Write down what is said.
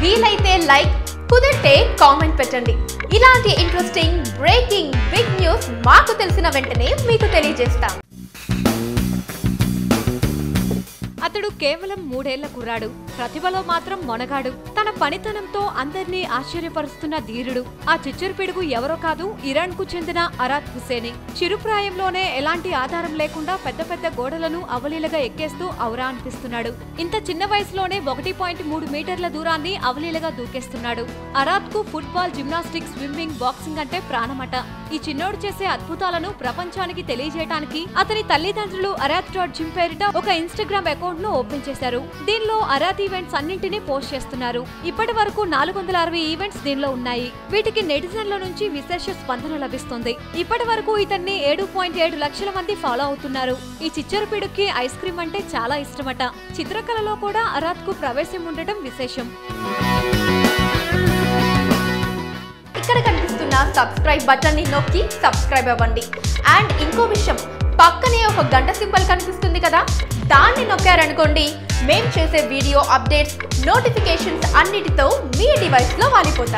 వీలైతే లైక్, కుదిరితే కామెంట్ పెట్టండి. ఇలాంటి ఇంట్రెస్టింగ్ బ్రేకింగ్ బిగ్ న్యూస్ మాకు తెలిసిన వెంటనే మీకు తెలియజేస్తాం. అతడు కేవలం 3 ఏళ్ల కుర్రాడు. ప్రతిభలో మాత్రం మొనగాడు. తన పనితనంతో అందరినీ ఆశ్చర్యపరుస్తున్న ధీరుడు. ఆ చిచ్చురు పిడుగు ఎవరో కాదు, ఇరాన్ కు చెందిన అరాద్ హుసేని. చిరుప్రాయంలోనే ఎలాంటి ఆధారం లేకుండా పెద్ద పెద్ద గోడలను అవలీలగా ఎక్కేస్తూ ఔరా అనిపిస్తున్నాడు. ఇంత చిన్న వయసులోనే 1.3 మీటర్ల దూరాన్ని అవలీలగా దూకేస్తున్నాడు. అరాద్ కు ఫుట్బాల్, జిమ్నాస్టిక్స్, స్విమ్మింగ్, బాక్సింగ్ అంటే ప్రాణమట. ఈ చిన్నోడు చేసే అద్భుతాలను ప్రపంచానికి తెలియజేయడానికి అతని తల్లిదండ్రులు arath.gym పేరిట ఒక ఇన్స్టాగ్రామ్ అకౌంట్ ను ఓపెన్ చేశారు. దీనిలో అరాత్ ఈవెంట్స్ అన్నింటినీ పోస్ట్ చేస్తున్నారు. ఇప్పటి వరకు 460 ఈవెంట్స్ దీనిలో ఉన్నాయి. వీటికి నెటిజన్ల నుంచి విశేష స్పందన లభిస్తుంది. ఇప్పటి వరకు ఇతన్ని 7.7 లక్షల మంది ఫాలో అవుతున్నారు. ఈ చిచ్చరు పిడుక్కి ఐస్ క్రీమ్ అంటే చాలా ఇష్టమట. చిత్రకళలో కూడా అరాత్ కు ప్రవేశం ఉండటం విశేషం. ఇక్కడ కనిపిస్తున్న సబ్స్క్రైబ్ బటన్ ని నొక్కి సబ్స్క్రైబ్ అవ్వండి. అండ్ ఇంకో విషయం, పక్కనే ఒక గంట సింబల్ కనిపిస్తుంది కదా, దాన్ని నొక్కారనుకోండి మేం చేసే వీడియో అప్డేట్స్, నోటిఫికేషన్స్ అన్నిటితో మీ డివైస్ లో వాలిపోతాయి.